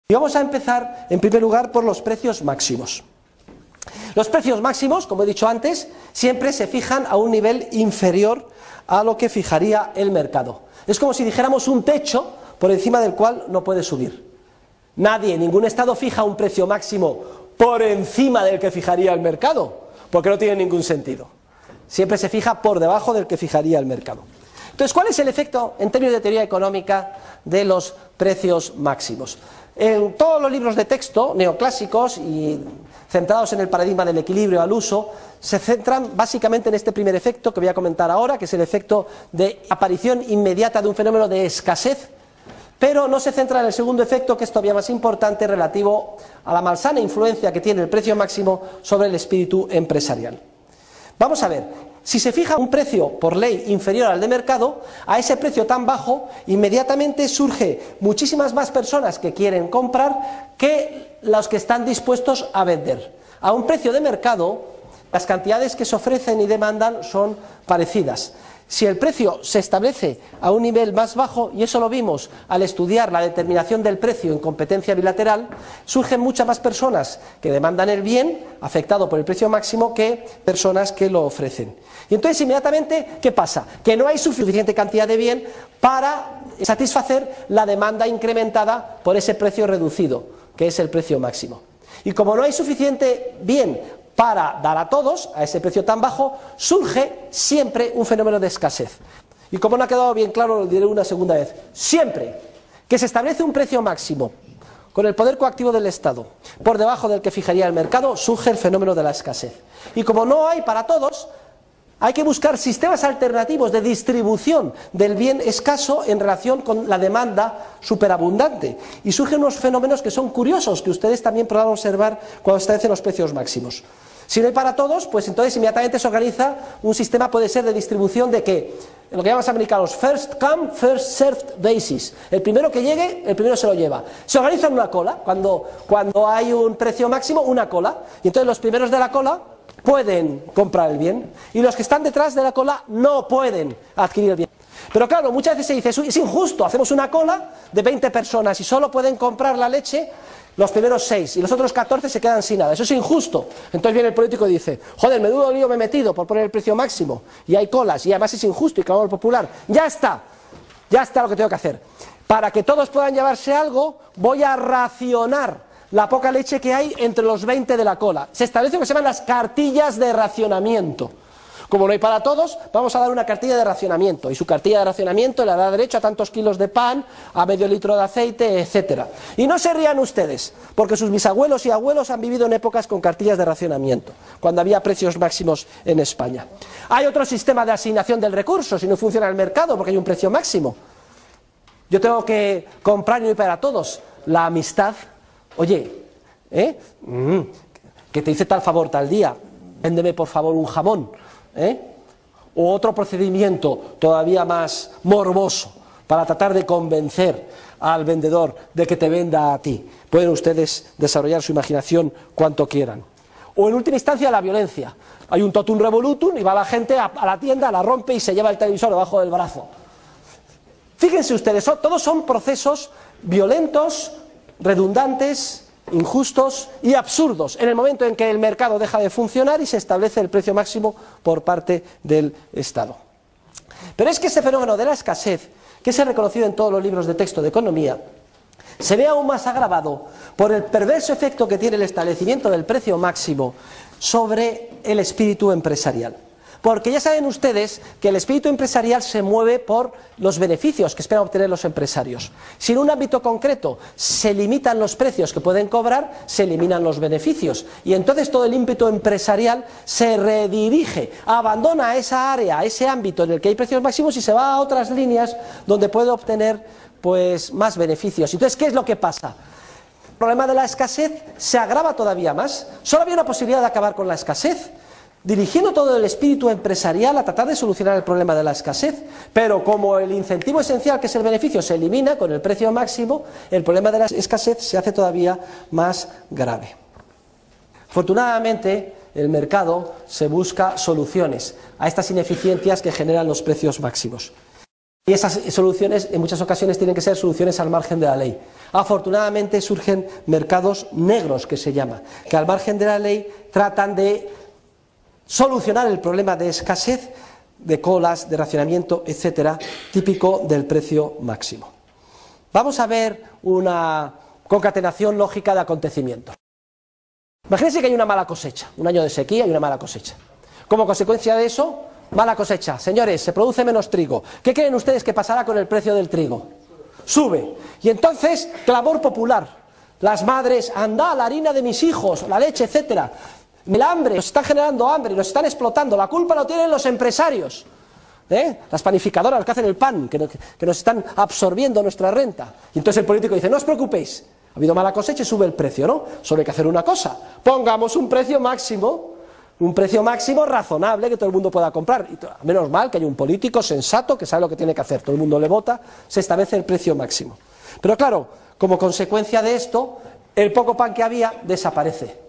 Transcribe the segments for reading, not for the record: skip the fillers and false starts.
Y vamos a empezar, en primer lugar, por los precios máximos. Los precios máximos, como he dicho antes, siempre se fijan a un nivel inferior a lo que fijaría el mercado. Es como si dijéramos un techo por encima del cual no puede subir. Nadie, ningún Estado fija un precio máximo por encima del que fijaría el mercado, porque no tiene ningún sentido. Siempre se fija por debajo del que fijaría el mercado. Entonces, ¿cuál es el efecto, en términos de teoría económica, de los precios máximos? En todos los libros de texto neoclásicos y centrados en el paradigma del equilibrio al uso, se centran básicamente en este primer efecto que voy a comentar ahora, que es el efecto de aparición inmediata de un fenómeno de escasez, pero no se centra en el segundo efecto, que es todavía más importante, relativo a la malsana influencia que tiene el precio máximo sobre el espíritu empresarial. Vamos a ver. Si se fija un precio por ley inferior al de mercado, a ese precio tan bajo, inmediatamente surge muchísimas más personas que quieren comprar que los que están dispuestos a vender. A un precio de mercado, las cantidades que se ofrecen y demandan son parecidas. Si el precio se establece a un nivel más bajo, y eso lo vimos al estudiar la determinación del precio en competencia bilateral, surgen muchas más personas que demandan el bien afectado por el precio máximo que personas que lo ofrecen. Y entonces inmediatamente, ¿qué pasa? Que no hay suficiente cantidad de bien para satisfacer la demanda incrementada por ese precio reducido, que es el precio máximo. Y como no hay suficiente bien para dar a todos, a ese precio tan bajo, surge siempre un fenómeno de escasez. Y como no ha quedado bien claro, lo diré una segunda vez. Siempre que se establece un precio máximo con el poder coactivo del Estado por debajo del que fijaría el mercado, surge el fenómeno de la escasez. Y como no hay para todos, hay que buscar sistemas alternativos de distribución del bien escaso en relación con la demanda superabundante. Y surgen unos fenómenos que son curiosos, que ustedes también podrán observar cuando establecen los precios máximos. Si no hay para todos, pues entonces inmediatamente se organiza un sistema, puede ser de distribución de que, lo que llaman los americanos, first come, first served basis. El primero que llegue, el primero se lo lleva. Se organiza en una cola, cuando hay un precio máximo, una cola. Y entonces los primeros de la cola pueden comprar el bien, y los que están detrás de la cola no pueden adquirir el bien. Pero claro, muchas veces se dice, es injusto, hacemos una cola de 20 personas y solo pueden comprar la leche los primeros 6 y los otros 14 se quedan sin nada, eso es injusto. Entonces viene el político y dice, joder, menudo lío me he metido por poner el precio máximo, y hay colas, y además es injusto y clamor popular. Ya está lo que tengo que hacer. Para que todos puedan llevarse algo, voy a racionar la poca leche que hay entre los 20 de la cola. Se establece lo que se llaman las cartillas de racionamiento. Como no hay para todos, vamos a dar una cartilla de racionamiento, y su cartilla de racionamiento le da derecho a tantos kilos de pan, a medio litro de aceite, etc. Y no se rían ustedes, porque sus bisabuelos y abuelos han vivido en épocas con cartillas de racionamiento, cuando había precios máximos en España. Hay otro sistema de asignación del recurso, si no funciona el mercado, porque hay un precio máximo. Yo tengo que comprar y no hay para todos. La amistad, oye, que te hice tal favor tal día, véndeme por favor un jamón. O otro procedimiento todavía más morboso para tratar de convencer al vendedor de que te venda a ti. Pueden ustedes desarrollar su imaginación cuanto quieran. O en última instancia la violencia. Hay un totum revolutum y va la gente a la tienda, la rompe y se lleva el televisor debajo del brazo. Fíjense ustedes, todos son procesos violentos, redundantes, injustos y absurdos en el momento en que el mercado deja de funcionar y se establece el precio máximo por parte del Estado. Pero es que ese fenómeno de la escasez, que es reconocido en todos los libros de texto de economía, se ve aún más agravado por el perverso efecto que tiene el establecimiento del precio máximo sobre el espíritu empresarial. Porque ya saben ustedes que el espíritu empresarial se mueve por los beneficios que esperan obtener los empresarios. Si en un ámbito concreto se limitan los precios que pueden cobrar, se eliminan los beneficios. Y entonces todo el ímpetu empresarial se redirige, abandona esa área, ese ámbito en el que hay precios máximos y se va a otras líneas donde puede obtener pues más beneficios. Entonces, ¿qué es lo que pasa? El problema de la escasez se agrava todavía más. Solo había una posibilidad de acabar con la escasez, dirigiendo todo el espíritu empresarial a tratar de solucionar el problema de la escasez, pero como el incentivo esencial, que es el beneficio, se elimina con el precio máximo, el problema de la escasez se hace todavía más grave. Afortunadamente, el mercado se busca soluciones a estas ineficiencias que generan los precios máximos. Y esas soluciones en muchas ocasiones tienen que ser soluciones al margen de la ley. Afortunadamente surgen mercados negros, que se llama, que al margen de la ley tratan de solucionar el problema de escasez, de colas, de racionamiento, etcétera, típico del precio máximo. Vamos a ver una concatenación lógica de acontecimientos. Imagínense que hay una mala cosecha, un año de sequía y una mala cosecha. Como consecuencia de eso, mala cosecha. Señores, se produce menos trigo. ¿Qué creen ustedes que pasará con el precio del trigo? Sube. Y entonces, clamor popular. Las madres, anda, la harina de mis hijos, la leche, etcétera. El hambre, nos están generando hambre, nos están explotando. La culpa lo tienen los empresarios. Las panificadoras que hacen el pan, que nos están absorbiendo nuestra renta. Y entonces el político dice, no os preocupéis, ha habido mala cosecha y sube el precio, ¿no? Solo hay que hacer una cosa, pongamos un precio máximo razonable que todo el mundo pueda comprar. Y menos mal que hay un político sensato que sabe lo que tiene que hacer, todo el mundo le vota, se establece el precio máximo. Pero claro, como consecuencia de esto, el poco pan que había desaparece.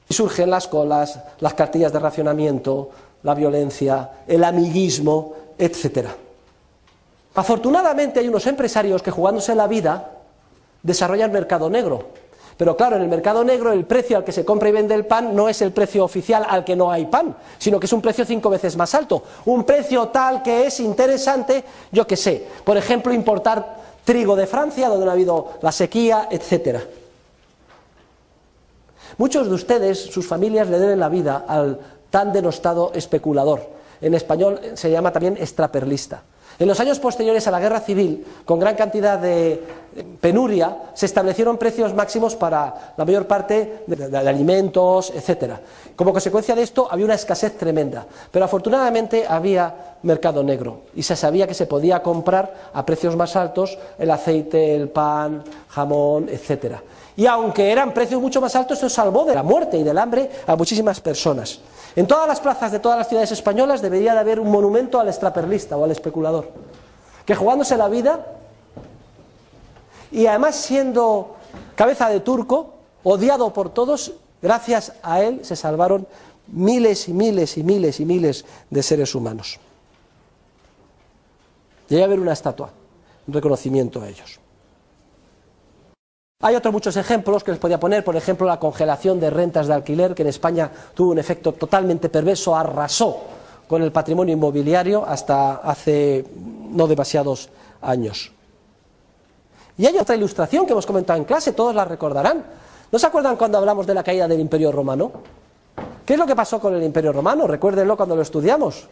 Y surgen las colas, las cartillas de racionamiento, la violencia, el amiguismo, etc. Afortunadamente hay unos empresarios que, jugándose la vida, desarrollan mercado negro. Pero claro, en el mercado negro el precio al que se compra y vende el pan no es el precio oficial al que no hay pan, sino que es un precio 5 veces más alto. Un precio tal que es interesante, yo qué sé, por ejemplo, importar trigo de Francia, donde no ha habido la sequía, etc. Muchos de ustedes, sus familias, le deben la vida al tan denostado especulador. En español se llama también extraperlista. En los años posteriores a la guerra civil, con gran cantidad de penuria, se establecieron precios máximos para la mayor parte de alimentos, etc. Como consecuencia de esto había una escasez tremenda, pero afortunadamente había mercado negro y se sabía que se podía comprar a precios más altos el aceite, el pan, jamón, etc. Y aunque eran precios mucho más altos, eso salvó de la muerte y del hambre a muchísimas personas. En todas las plazas de todas las ciudades españolas debería de haber un monumento al extraperlista o al especulador, que jugándose la vida y además siendo cabeza de turco, odiado por todos, gracias a él se salvaron miles y miles y miles y miles de seres humanos. Debería haber una estatua, un reconocimiento a ellos. Hay otros muchos ejemplos que les podía poner, por ejemplo la congelación de rentas de alquiler, que en España tuvo un efecto totalmente perverso, arrasó con el patrimonio inmobiliario hasta hace no demasiados años. Y hay otra ilustración que hemos comentado en clase, todos la recordarán. ¿No se acuerdan cuando hablamos de la caída del Imperio Romano? ¿Qué es lo que pasó con el Imperio Romano? Recuérdenlo cuando lo estudiamos.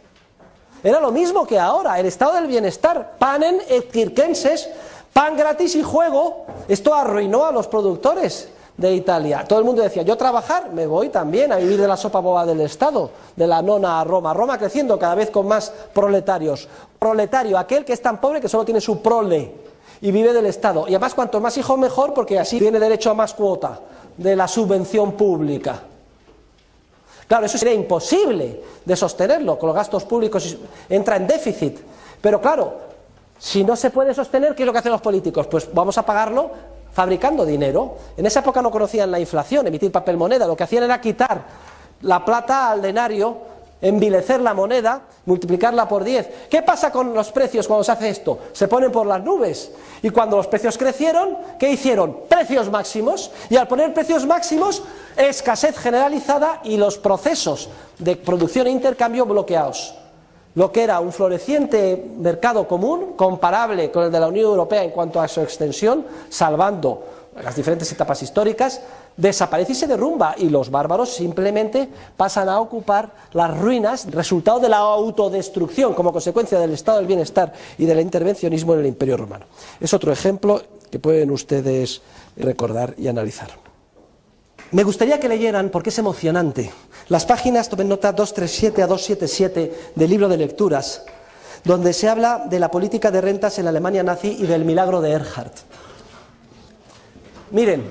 Era lo mismo que ahora, el estado del bienestar, panem et circenses, pan gratis y juego. Esto arruinó a los productores de Italia. Todo el mundo decía, yo trabajar, me voy también a vivir de la sopa boba del Estado, de la nona a Roma. Roma creciendo cada vez con más proletarios. Proletario, aquel que es tan pobre que solo tiene su prole y vive del Estado. Y además cuanto más hijos mejor, porque así tiene derecho a más cuota de la subvención pública. Claro, eso sería imposible de sostenerlo, con los gastos públicos entra en déficit. Pero claro, si no se puede sostener, ¿qué es lo que hacen los políticos? Pues vamos a pagarlo fabricando dinero. En esa época no conocían la inflación, emitir papel moneda, lo que hacían era quitar la plata al denario, envilecer la moneda, multiplicarla por 10. ¿Qué pasa con los precios cuando se hace esto? Se ponen por las nubes. Y cuando los precios crecieron, ¿qué hicieron? Precios máximos. Y al poner precios máximos, escasez generalizada y los procesos de producción e intercambio bloqueados. Lo que era un floreciente mercado común, comparable con el de la Unión Europea en cuanto a su extensión, salvando las diferentes etapas históricas, desaparece y se derrumba, y los bárbaros simplemente pasan a ocupar las ruinas, resultado de la autodestrucción como consecuencia del estado del bienestar y del intervencionismo en el Imperio Romano. Es otro ejemplo que pueden ustedes recordar y analizar. Me gustaría que leyeran, porque es emocionante, las páginas, tomen nota, 237 a 277 del libro de lecturas, donde se habla de la política de rentas en la Alemania nazi y del milagro de Erhard. Miren,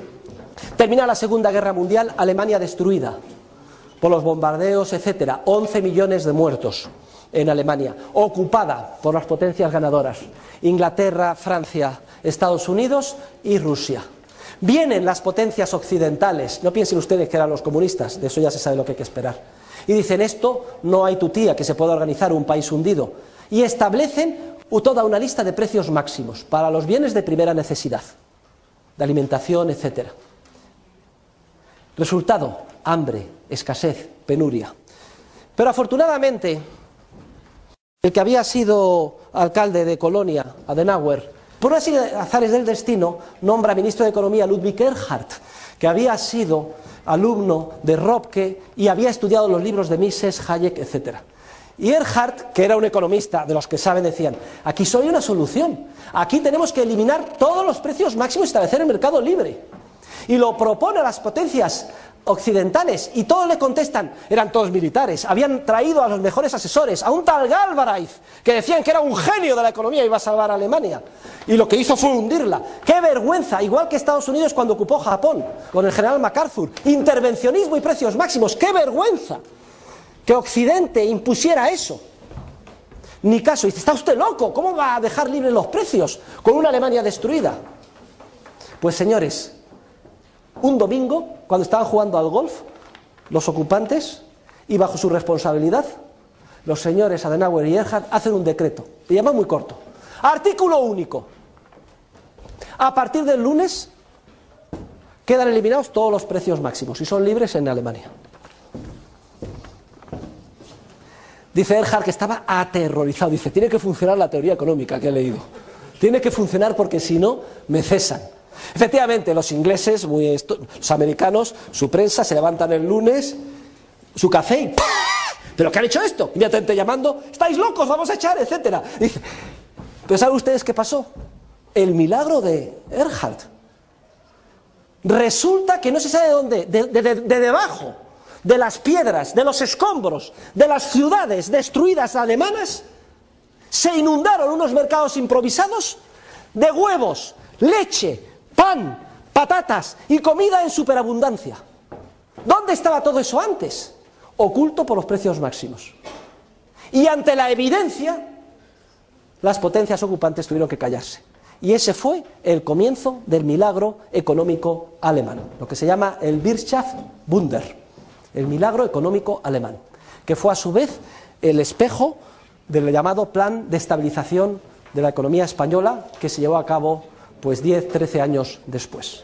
termina la Segunda Guerra Mundial, Alemania destruida por los bombardeos, etc. 11 millones de muertos en Alemania, ocupada por las potencias ganadoras, Inglaterra, Francia, Estados Unidos y Rusia. Vienen las potencias occidentales, no piensen ustedes que eran los comunistas, de eso ya se sabe lo que hay que esperar, y dicen, esto no hay tutía que se pueda organizar un país hundido, y establecen toda una lista de precios máximos para los bienes de primera necesidad, de alimentación, etc. Resultado: hambre, escasez, penuria. Pero afortunadamente, el que había sido alcalde de Colonia, Adenauer, por una serie de azares del destino, nombra ministro de Economía Ludwig Erhard, que había sido alumno de Röpke y había estudiado los libros de Mises, Hayek, etc. Y Erhard, que era un economista de los que saben, decían: aquí solo hay una solución, aquí tenemos que eliminar todos los precios máximos y establecer el mercado libre. Y lo propone a las potencias occidentales y todos le contestan. Eran todos militares, habían traído a los mejores asesores, a un tal Galbraith, que decían que era un genio de la economía y iba a salvar a Alemania, y lo que hizo fue hundirla. ¡Qué vergüenza! Igual que Estados Unidos cuando ocupó Japón con el general MacArthur, intervencionismo y precios máximos. ¡Qué vergüenza que Occidente impusiera eso! Ni caso. Dice: está usted loco, ¿cómo va a dejar libres los precios con una Alemania destruida? Pues señores, un domingo, cuando estaban jugando al golf, los ocupantes, y bajo su responsabilidad, los señores Adenauer y Erhard hacen un decreto, y además muy corto. Artículo único: a partir del lunes quedan eliminados todos los precios máximos y son libres en Alemania. Dice Erhard que estaba aterrorizado. Dice: tiene que funcionar la teoría económica que he leído. Tiene que funcionar porque si no, me cesan. Efectivamente, los ingleses, los americanos, su prensa, se levantan el lunes, su café y ¡pah! ¿Pero qué han hecho esto? Inmediatamente llamando: estáis locos, vamos a echar, etcétera. Dice: ¿pero saben ustedes qué pasó? El milagro de Erhard. Resulta que no se sabe de dónde, de debajo de las piedras, de los escombros, de las ciudades destruidas alemanas, se inundaron unos mercados improvisados de huevos, leche, pan, patatas y comida en superabundancia. ¿Dónde estaba todo eso antes? Oculto por los precios máximos. Y ante la evidencia, las potencias ocupantes tuvieron que callarse. Y ese fue el comienzo del milagro económico alemán, lo que se llama el Wirtschaftswunder, el milagro económico alemán, que fue a su vez el espejo del llamado plan de estabilización de la economía española, que se llevó a cabo pues 10, 13 años después.